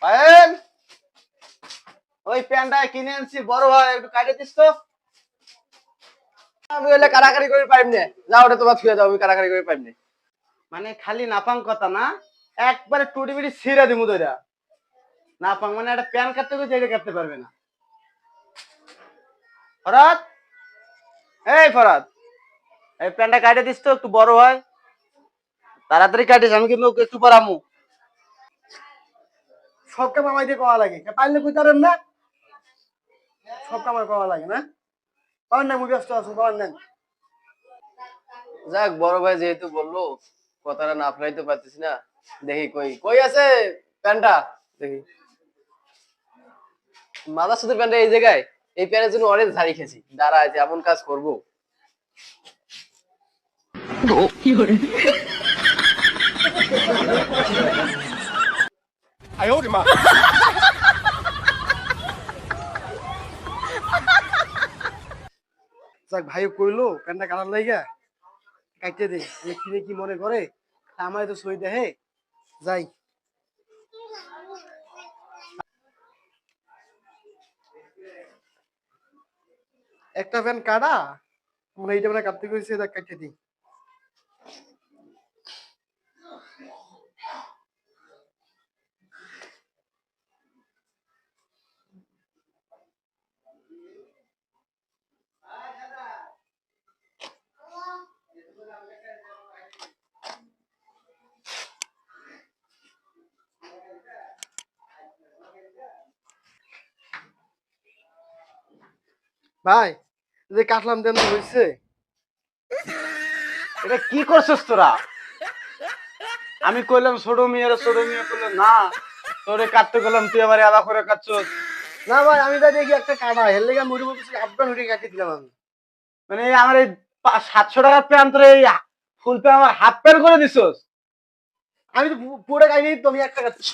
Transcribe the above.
পায়েল, ওই প্যান্টটা কিনে আনছি বড় হয়, একটু কাটে দিস তো। আমি হলে কারাকারি করে পাইম না। যাও ওটা তোমার ছুঁয়ে দাও, আমি কারাকারি করে পাইম না। মানে খালি নাপাং কথা না, একবারে টুটি বিটি ছিঁড়ে দিমু দইরা। নাপাং মানে একটা প্যান কাটতে গেছে, এটা কাটতে পারবে না। ফরাদ, এই ফরাদ, এই প্যান্টটা কাটে দিস তো, একটু বড় হয়। তাড়াতাড়ি কাটিস, আমি কিন্তু একটু পর আমু। সব কাম আমায় দিয়ে করা লাগে, পারলে কই তারেন না। সব কাম আমার করা লাগে না। পারেন না, মুই ব্যস্ত আছো, পারেন না। যাক, বড় ভাই যেহেতু বললো, কথাটা না ফেলাইতে পারতেছি না। দেখি কই কই আছে প্যান্টটা। দেখি মাদা সুতির প্যান্টটা এই জায়গায়। এই প্যান্টের জন্য অনেক ঝাড়ি খেয়েছি। দাঁড়া, আছে এমন কাজ করবো। যাক, ভাই কইলো প্যান্টটা কাটার লাইগা কাটতে দে। আমি কিনে কি মনে করে, আমার তো সই দেহে। যাই, একটা প্যান্ট কাটা, মানে এইটা মানে কাটতে কইছে, দেখ কাটতে দিই। ভাই, যে কাটলাম দেন হয়েছে। এটা কি করছিস তোরা? আমি কইলাম ছোট মেয়ের, ছোট মেয়ে কইলো না, তোরে কাটতে গেলাম, তুই আবার আলাদা করে কাটছস। না ভাই, আমি তাই দেখি একটা কাটা হের লেগে মুড়ি বলতেছি, আপনার হুড়ি কাটিয়ে দিলাম আমি। মানে এই আমার এই 700 টাকার প্যান্ট তোরে এই ফুল প্যান্ট আমার হাফ প্যান্ট করে দিছস। আমি তো পুরো কাটিয়ে, তুমি একটা কাটছি।